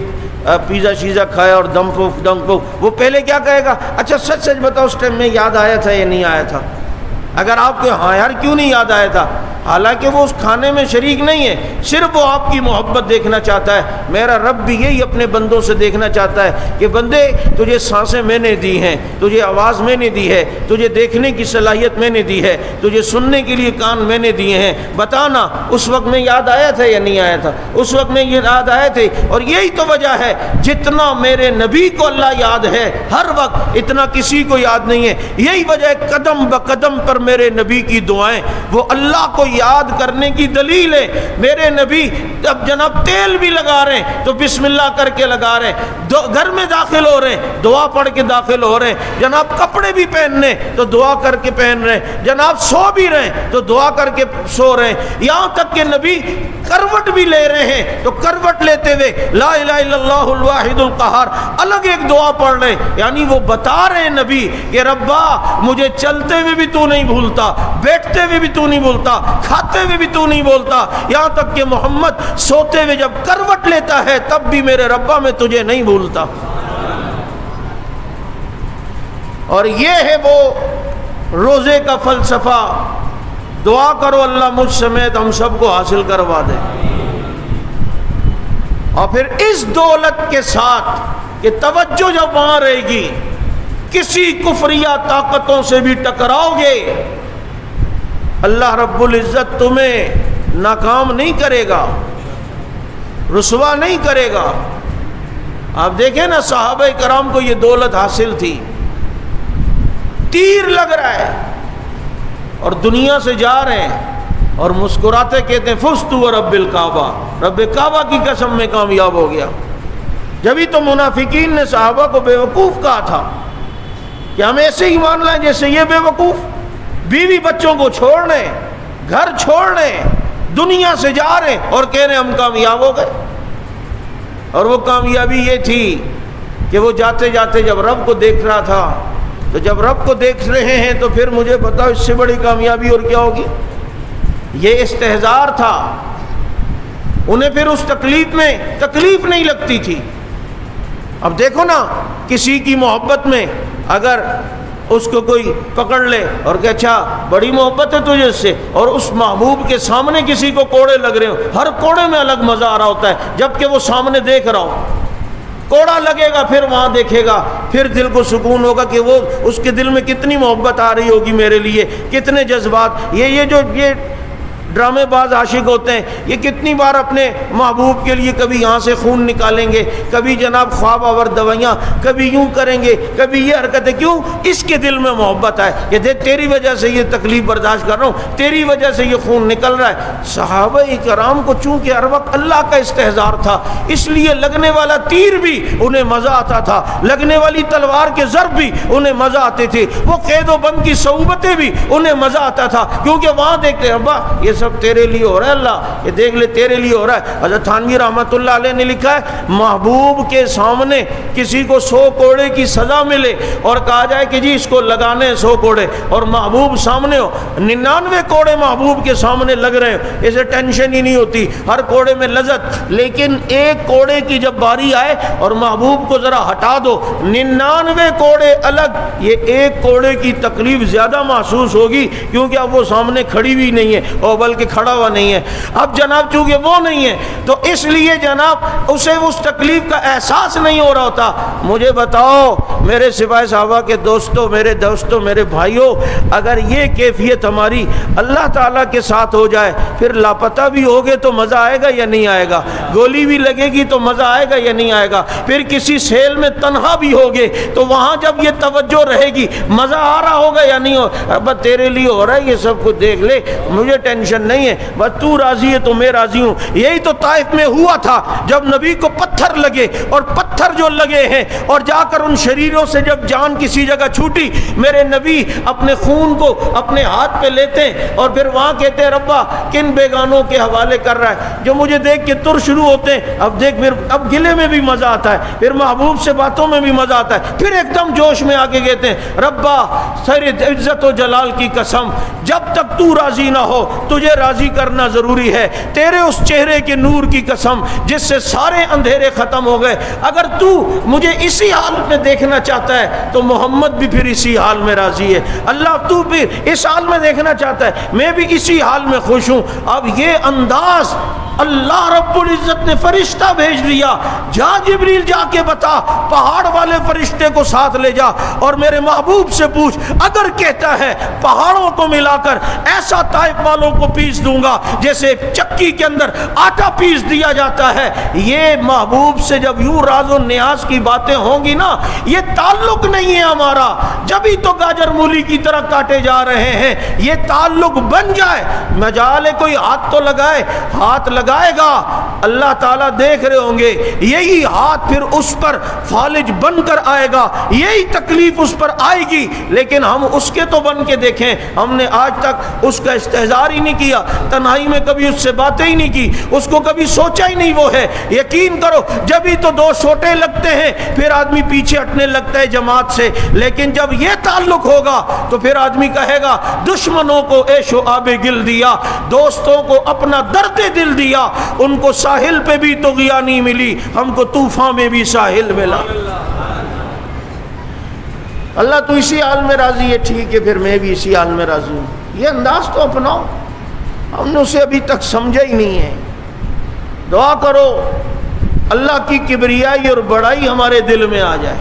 پیزا شیزا کھایا اور دم پھوک، وہ پہلے کیا کہے گا اچھا سچ سچ بتاؤ اس ٹائم میں یاد آیا تھا یا نہیں آیا تھا؟ اگر آپ کو ہاں یار کیوں نہیں یاد آیا تھا، حالانکہ وہ اس کھانے میں شریک نہیں ہے، صرف وہ آپ کی محبت دیکھنا چاہتا ہے. میرا رب بھی یہی اپنے بندوں سے دیکھنا چاہتا ہے کہ بندے تجھے سانسیں میں نے دی ہیں، تجھے آواز میں نے دی ہے، تجھے دیکھنے کی صلاحیت میں نے دی ہے، تجھے سننے کے لیے کان میں نے دیے ہیں. بتانا اس وقت میں یاد آیا تھا یا نہیں آیا تھا؟ اس وقت میں یاد آئے تھے. اور یہی تو وجہ ہے جتنا میرے نبی کو اللہ یاد ہے ہر وقت اتنا کسی کو یاد نہیں ہے. یہی وجہ ہے قدم بقدم پر میرے نبی کی دعائیں وہ اللہ کو یاد کرنے کی دلیل ہے. میرے نبی اب جناب تیل بھی لگا رہے ہیں تو بسم اللہ کر کے لگا رہے ہیں، گھر میں داخل ہو رہے ہیں دعا پڑھ کے داخل ہو رہے ہیں، جناب کپڑے بھی پہننے تو دعا کر کے پہن رہے ہیں، جناب سو بھی رہے ہیں تو دعا کر کے سو رہے ہیں. یہاں تک کہ نبی کروٹ بھی لے رہے ہیں تو کروٹ لیتے ہوئے لا الہ الا اللہ الواحد القہار الگ ایک دعا پڑھ رہے ہیں. یعنی وہ بتا رہے ہیں نبی کہ ربا مجھے چلتے ہوئے بھی تو نہیں بھولتا، بیٹھتے ہوئے بھی تو نہیں بھولتا، کھاتے ہوئے بھی تو نہیں بولتا. یہاں تک کہ محمد سوتے ہوئے جب کروٹ لیتا ہے تب بھی میرے ربا میں تجھے نہیں بھولتا. اور یہ ہے وہ روزے کا فلسفہ. دعا کرو اللہ مجھ سمیت ہم سب کو حاصل کروا دے. اور پھر اس دولت کے ساتھ کہ توجہ جب وہاں رہے گی کسی کفریہ طاقتوں سے بھی ٹکراؤ گے اللہ رب العزت تمہیں ناکام نہیں کرے گا. رسوا نہیں کرے گا۔ آپ دیکھیں نا صحابہ کرام کو یہ دولت حاصل تھی، تیر لگ رہا ہے اور دنیا سے جا رہے ہیں اور مسکراتے کہتے ہیں فزت ورب الکعبہ، رب کعبہ کی قسم میں کامیاب ہو گیا۔ جبھی تو منافقین نے صحابہ کو بے وقوف کہا تھا کہ ہم ایسے ہی مان لیں جیسے یہ بے وقوف، بیوی بچوں کو چھوڑ رہے ہیں، گھر چھوڑ رہے ہیں، دنیا سے جا رہے ہیں اور کہہ رہے ہیں ہم کامیاب ہو گئے۔ اور وہ کامیابی یہ تھی کہ وہ جاتے جاتے جب رب کو دیکھ رہا تھا، تو جب رب کو دیکھ رہے ہیں تو پھر مجھے بتاؤ اس سے بڑی کامیابی اور کیا ہوگی؟ یہ استحضار تھا۔ انہیں پھر اس تکلیف میں تکلیف نہیں لگتی تھی۔ اب دیکھو نا، کسی کی محبت میں اگر اس کو کوئی پکڑ لے اور کہ اچھا بڑی محبت ہے تجھے اس سے، اور اس محبوب کے سامنے کسی کو کوڑے لگ رہے ہو، ہر کوڑے میں الگ مزہ آ رہا ہوتا ہے، جبکہ وہ سامنے دیکھ رہا ہو۔ کوڑا لگے گا پھر وہاں دیکھے گا، پھر دل کو سکون ہوگا کہ وہ اس کے دل میں کتنی محبت آ رہی ہوگی میرے لیے، کتنے جذبات۔ یہ جو ڈرامے باز عاشق ہوتے ہیں، یہ کتنی بار اپنے محبوب کے لیے کبھی یہاں سے خون نکالیں گے، کبھی جناب خواب آور دوائیاں، کبھی یوں کریں گے، کبھی یہ حرکتیں۔ کیوں؟ اس کے دل میں محبت ہے کہ دیکھ تیری وجہ سے یہ تکلیف برداشت کر رہا ہوں، تیری وجہ سے یہ خون نکل رہا ہے۔ صحابہ کرام کو چونکہ ہر وقت اللہ کا استحضار تھا، اس لیے لگنے والا تیر بھی انہیں مزہ آتا تھا، لگنے والی تلوار کے ضرب بھی انہیں مزہ آتے تھے، وہ قید و بند کی صعوبتیں بھی انہیں مزہ آتا تھا، کیونکہ وہاں دیکھتے ابا یہ سب تیرے لیے ہو رہا ہے، اللہ یہ دیکھ لے تیرے لیے ہو رہا ہے۔ حضرت تھانوی رحمۃ اللہ علیہ نے لکھا ہے محبوب کے سامنے کسی کو 100 کوڑے کی سزا ملے اور کہا جائے کہ جی اس کو لگانے 100 کوڑے، اور محبوب سامنے ہو 99 کوڑے محبوب کے سامنے لگ رہے ہیں، اسے ٹینشن ہی نہیں ہوتی، ہر کوڑے میں لذت۔ لیکن ایک کوڑے کی جب باری آئے اور محبوب کو ذرا ہٹا دو، 99 کوڑے الگ، یہ ایک کوڑے کی تکلیف زیادہ محسوس ہوگی، کیونکہ اب وہ سامنے کھڑی بھی نہیں ہے اور بلکہ کھڑا ہوا نہیں ہے۔ اب جناب چونکہ وہ نہیں ہے تو اس لیے جناب اسے اس تکلیف کا احساس نہیں ہو رہا ہوتا۔ مجھے بتاؤ میرے سپاہی صحابہ کے دوستوں، میرے بھائیوں، اگر یہ کیفیت ہماری اللہ تعالیٰ کے ساتھ ہو جائے، پھر لاپتہ بھی ہوگے تو مزہ آئے گا یا نہیں آئے گا؟ گولی بھی لگے گی تو مزہ آئے گا یا نہیں آئے گا؟ پھر کسی سیل میں تنہا بھی ہوگے تو وہاں جب یہ توجہ رہے گی مزہ آ رہا ہوگا یا نہیں ہوگا؟ اب تیرے لیے ہو رہا ہے یہ سب کچھ دیکھ لے، مجھے ٹینشن نہیں ہے، بس تو راضی ہے تو میں راضی ہوں۔ یہی تو طائف میں ہوا تھا جب نبی کو پتھر لگے، اور پتھر جو لگے ہیں اور جا کر ان شریروں سے جب جان کسی جگہ چھوٹی، میرے نبی اپنے خون کو اپنے ہاتھ پہ لیتے ہیں اور پھر وہاں کہتے ہیں ربا کن بیگانوں کے حوالے کر رہا ہے جو مجھے دیکھ کے تر شروع ہوتے ہیں۔ اب دیکھ پھر اب گلے میں بھی مزہ آتا ہے، پھر محبوب سے باتوں میں بھی مزہ آتا ہے، پھر ایک دم جوش میں آ کے کہتے ہیں ربا سر عزت و جلال کی قسم جب تک تو راضی نہ ہو تجھے راضی کرنا ضروری ہے، تیرے اس چہرے کے نور کی قسم جس سے سارے اندھیرے ختم ہو گئے، اگر تو مجھے اسی حال میں دیکھنا چاہتا ہے تو محمد بھی پھر اسی حال میں راضی ہے، اللہ تو بھی اس حال میں دیکھنا چاہتا ہے، میں بھی اسی حال میں خوش ہوں۔ اب یہ انداز اللہ رب العزت نے فرشتہ بھیج دیا، جا جبریل جا کے بتا، پہاڑ والے فرشتے کو ساتھ لے جا اور میرے محبوب سے پوچھ، اگر کہتا ہے پہاڑوں کو ملا کر ایسا طائف والوں کو پیس دوں گا جیسے چکی کے اندر آٹا پیس دیا جاتا ہے۔ یہ محبوب سے جب یوں راز و نیاز کی باتیں ہوں گی نا، یہ تعلق نہیں ہے ہمارا، جبھی تو گاجر مولی کی طرح کاٹے جا رہے ہیں، یہ تعلق بن جائے، مجال کوئی ہاتھ تو لگائے، ہاتھ لگائے گا، اللہ تعالیٰ دیکھ رہے ہوں گے، یہی ہاتھ پھر اس پر فالج بن کر آئے گا، یہی تکلیف اس پر آئے گی، لیکن ہم اس کے تو بن کے دیکھیں، ہم نے آج تک اس کا استحضار ہی نہیں کیا، تنہائی میں کبھی اس سے باتیں ہی نہیں کی، اس کو کبھی سوچا ہی نہیں وہ ہے۔ یقین کرو جبھی تو دو چھوٹے لگتے ہیں پھر آدمی پیچھے ہٹنے لگتا ہے جماعت سے، لیکن جب یہ تعلق ہوگا تو پھر آدمی کہے گا دشمنوں کو عیش و آب گل دیا، دوستوں کو اپنا درد دل دیا، ان کو ساحل پہ بھی طغیانی ملی، ہم کو طوفان میں بھی ساحل ملا۔ اللہ تو اسی حال میں راضی ہے، ٹھیک ہے پھر میں بھی اسی حال میں راضی ہوں۔ یہ انداز تو اپناؤ، ہم نے اسے ابھی تک سمجھا ہی نہیں ہے۔ دعا کرو اللہ کی کبریائی اور بڑائی ہمارے دل میں آ جائے،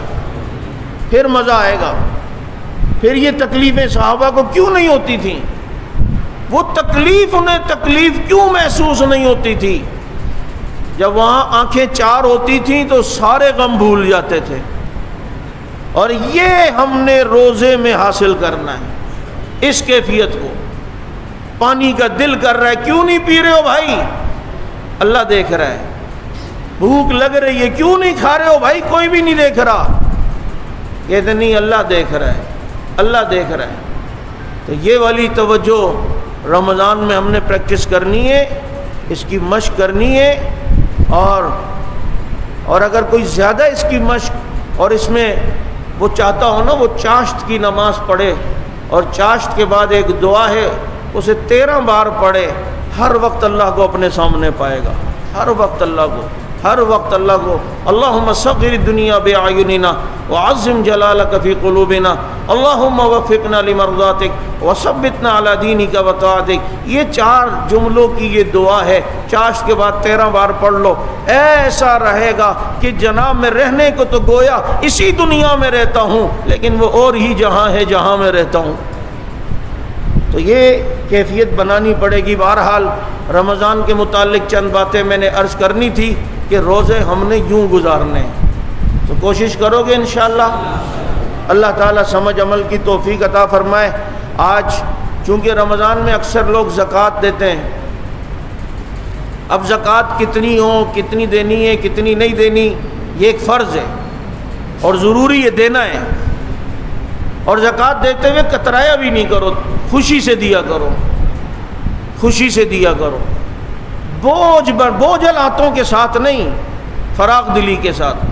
پھر مزہ آئے گا۔ پھر یہ تکلیفیں صحابہ کو کیوں نہیں ہوتی تھیں؟ وہ تکلیف انہیں تکلیف کیوں محسوس نہیں ہوتی تھی؟ جب وہاں آنکھیں چار ہوتی تھیں تو سارے غم بھول جاتے تھے. اور یہ ہم نے روزے میں حاصل کرنا ہے، اس کیفیت کو. پانی کا دل کر رہا ہے، کیوں نہیں پی رہے ہو بھائی؟ اللہ دیکھ رہا ہے. بھوک لگ رہی ہے، کیوں نہیں کھا رہے ہو بھائی؟ کوئی بھی نہیں دیکھ رہا. کہتے نہیں، اللہ دیکھ رہا ہے، اللہ دیکھ رہا ہے. تو یہ والی توجہ رمضان میں ہم نے پریکٹس کرنی ہے، اس کی مشق کرنی ہے. اور اگر کوئی زیادہ اس کی مشق اور اس میں وہ چاہتا ہو نا، وہ چاشت کی نماز پڑھے، اور چاشت کے بعد ایک دعا ہے اسے 13 بار پڑھے. ہر وقت اللہ کو اپنے سامنے پائے گا، ہر وقت اللہ کو، ہر وقت اللہ کو. اللہم صغر الدنیا بأعیننا وعظم جلالک فی قلوبنا اللہم وفقنا لمرضاتک وثبتنا علی دینک وطاعتک. یہ 4 جملوں کی یہ دعا ہے. چاشت کے بعد 13 بار پڑھ لو. ایسا رہے گا کہ جناب میں رہنے کو تو گویا اسی دنیا میں رہتا ہوں، لیکن وہ اور ہی جہاں ہے جہاں میں رہتا ہوں. تو یہ کیفیت بنانی پڑے گی. بہرحال رمضان کے متعلق چند باتیں میں نے عرض کرنی تھی کہ روزے ہم نے یوں گزارنے ہیں. تو کوشش کرو گے انشاءاللہ. اللہ تعالیٰ سمجھ عمل کی توفیق عطا فرمائے. آج چونکہ رمضان میں اکثر لوگ زکوٰۃ دیتے ہیں. اب زکوٰۃ کتنی ہو، کتنی دینی ہے، کتنی نہیں دینی، یہ ایک فرض ہے اور ضروری ہے، دینا ہے. اور زکوٰۃ دیتے ہوئے کترایا بھی نہیں کرو، خوشی سے دیا کرو، خوشی سے دیا کرو. بوجھل ہاتھوں کے ساتھ نہیں، فراغ دلی کے ساتھ.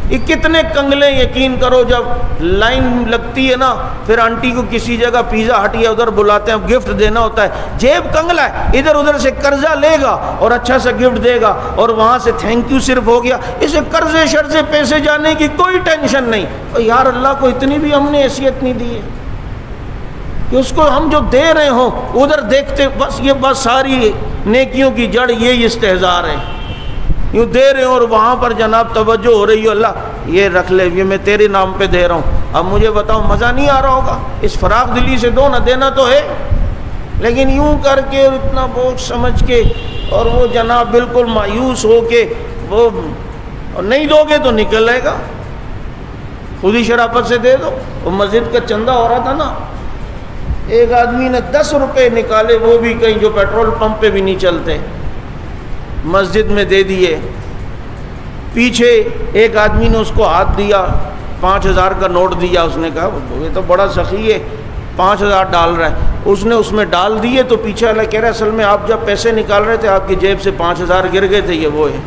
یہ کتنے کنگلے، یقین کرو جب لائن لگتی ہے نا، پھر آنٹی کو کسی جگہ پیزا ہٹ یا ادھر بلاتے ہیں، گفٹ دینا ہوتا ہے، جیب کنگلا ہے، ادھر ادھر سے قرضہ لے گا اور اچھا سا گفٹ دے گا، اور وہاں سے تھینک یو صرف ہو گیا. اسے قرضے شرضے پیسے جانے کی کوئی ٹینشن نہیں. اور یار اللہ کو اتنی بھی ہم نے حیثیت نہیں دی ہے کہ اس کو ہم جو دے رہے ہوں ادھر دیکھتے بس. یہ بس ساری نیکیوں کی جڑ یہی استحضار ہے. یوں دے رہے ہوں اور وہاں پر جناب توجہ ہو رہی ہو، اللہ یہ رکھ لے، یہ میں تیرے نام پہ دے رہا ہوں. اب مجھے بتاؤ مزہ نہیں آ رہا ہوگا؟ اس فراغ دلی سے دو نہ، دینا تو ہے، لیکن یوں کر کے اور اتنا بوجھ سمجھ کے، اور وہ جناب بالکل مایوس ہو کے وہ نہیں دو گے تو نکل آئے گا. خود ہی شرافت سے دے دو. وہ مسجد کا چندہ ہو رہا تھا نا، ایک آدمی نے 10 روپے نکالے، وہ بھی کہیں جو پیٹرول پمپ پہ بھی نہیں چلتے، مسجد میں دے دیے. پیچھے ایک آدمی نے اس کو ہاتھ دیا، 5000 کا نوٹ دیا. اس نے کہا یہ تو بڑا سخی ہے، 5000 ڈال رہا ہے. اس نے اس میں ڈال دیے تو پیچھے والا کہہ رہا ہے اصل میں آپ جب پیسے نکال رہے تھے آپ کی جیب سے 5000 گر گئے تھے، یہ وہ ہے.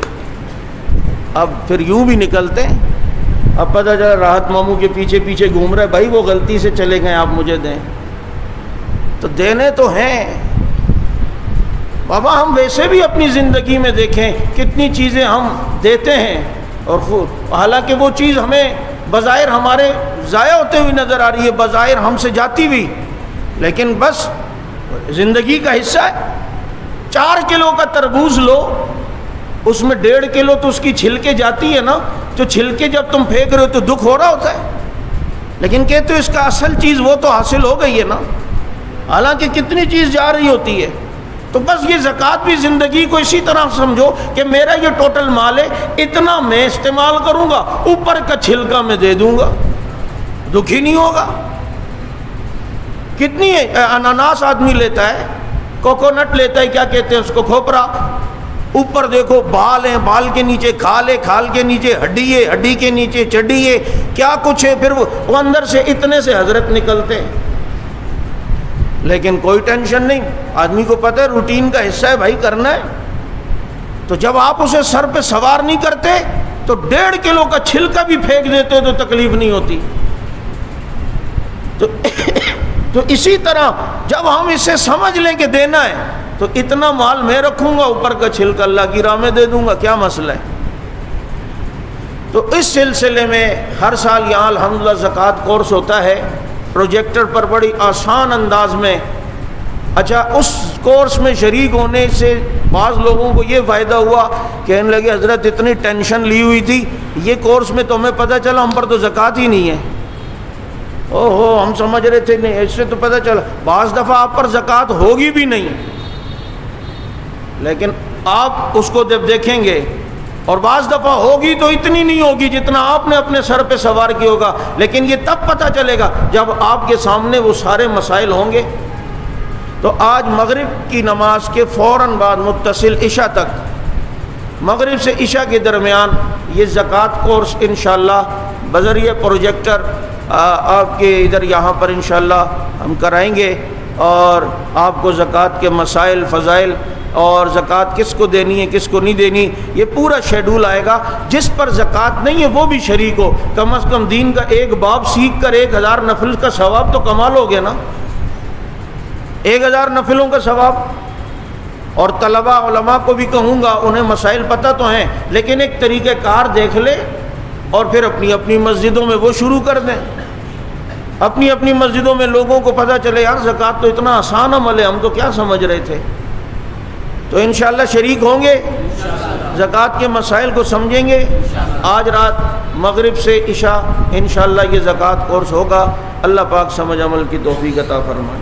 اب پھر یوں بھی نکلتے ہیں. اب پتہ چلا راحت ماموں کے پیچھے پیچھے گھوم رہا ہے، بھائی وہ غلطی سے چلے گئے، آپ مجھے دیں. تو دینے تو ہیں بابا. ہم ویسے بھی اپنی زندگی میں دیکھیں کتنی چیزیں ہم دیتے ہیں، اور حالانکہ وہ چیز ہمیں بظاہر ہمارے ضائع ہوتے ہوئے نظر آ رہی ہے، بظاہر ہم سے جاتی بھی، لیکن بس زندگی کا حصہ ہے. 4 کلو کا تربوز لو، اس میں 1.5 کلو تو اس کی چھلکے جاتی ہے نا. جو چھلکے جب تم پھینک رہے ہو تو دکھ ہو رہا ہوتا ہے، لیکن کہتے ہو اس کا اصل چیز وہ تو حاصل ہو گئی ہے نا، حالانکہ کتنی چیز جا رہی ہوتی ہے. تو بس یہ زکوٰۃ بھی زندگی کو اسی طرح سمجھو کہ میرا یہ ٹوٹل مال ہے، اتنا میں استعمال کروں گا، اوپر کا چھلکا میں دے دوں گا، دکھ ہی نہیں ہوگا. کتنی اناناس آدمی لیتا ہے، کوکونٹ لیتا ہے، کیا کہتے ہیں اس کو، کھوپرا. اوپر دیکھو بال ہیں، بال کے نیچے کھال ہے، کھال کے نیچے ہڈی ہے، ہڈی کے نیچے چڈی ہے، کیا کچھ ہے. پھر وہ اندر سے اتنے سے حضرت نکلتے ہیں، لیکن کوئی ٹینشن نہیں. آدمی کو پتہ ہے روٹین کا حصہ ہے بھائی، کرنا ہے. تو جب آپ اسے سر پہ سوار نہیں کرتے تو 1.5 کلو کا چھلکا بھی پھینک دیتے تو تکلیف نہیں ہوتی. تو اسی طرح جب ہم اسے سمجھ لیں کہ دینا ہے تو اتنا مال میں رکھوں گا، اوپر کا چھلکا اللہ کی راہ میں دے دوں گا، کیا مسئلہ ہے. تو اس سلسلے میں ہر سال یہاں الحمدللہ زکوٰۃ کورس ہوتا ہے پروجیکٹر پر بڑی آسان انداز میں. اچھا، اس کورس میں شریک ہونے سے بعض لوگوں کو یہ فائدہ ہوا، کہنے لگے حضرت اتنی ٹینشن لی ہوئی تھی، یہ کورس میں تو ہمیں پتہ چلا ہم پر تو زکوٰۃ ہی نہیں ہے. اوہو، ہم سمجھ رہے تھے نہیں، اس سے تو پتہ چلا بعض دفعہ آپ پر زکوٰۃ ہوگی بھی نہیں، لیکن آپ اس کو جب دیکھیں گے، اور بعض دفعہ ہوگی تو اتنی نہیں ہوگی جتنا آپ نے اپنے سر پہ سوار کیا ہوگا، لیکن یہ تب پتہ چلے گا جب آپ کے سامنے وہ سارے مسائل ہوں گے۔ تو آج مغرب کی نماز کے فوراً بعد متصل عشاء تک، مغرب سے عشاء کے درمیان یہ زکوٰۃ کورس انشاءاللہ بذریعہ پروجیکٹر آپ کے ادھر یہاں پر انشاءاللہ ہم کرائیں گے، اور آپ کو زکوٰۃ کے مسائل، فضائل اور زکوٰۃ کس کو دینی ہے کس کو نہیں دینی، یہ پورا شیڈول آئے گا۔ جس پر زکوٰۃ نہیں ہے وہ بھی شریک ہو، کم از کم دین کا ایک باب سیکھ کر 1000 نفل کا ثواب تو کما لو گے نا، 1000 نفلوں کا ثواب۔ اور طلباء علماء کو بھی کہوں گا، انہیں مسائل پتہ تو ہیں لیکن ایک طریقہ کار دیکھ لے اور پھر اپنی اپنی مسجدوں میں وہ شروع کر دیں، اپنی اپنی مسجدوں میں لوگوں کو پتہ چلے یار زکوٰۃ تو اتنا آسان عمل ہے، ہم تو کیا سمجھ رہے تھے۔ تو انشاءاللہ شریک ہوں گے، زکوٰۃ کے مسائل کو سمجھیں گے۔ آج رات مغرب سے عشاء انشاءاللہ یہ زکوٰۃ کورس ہوگا۔ اللہ پاک سمجھ عمل کی توفیق عطا فرمائے۔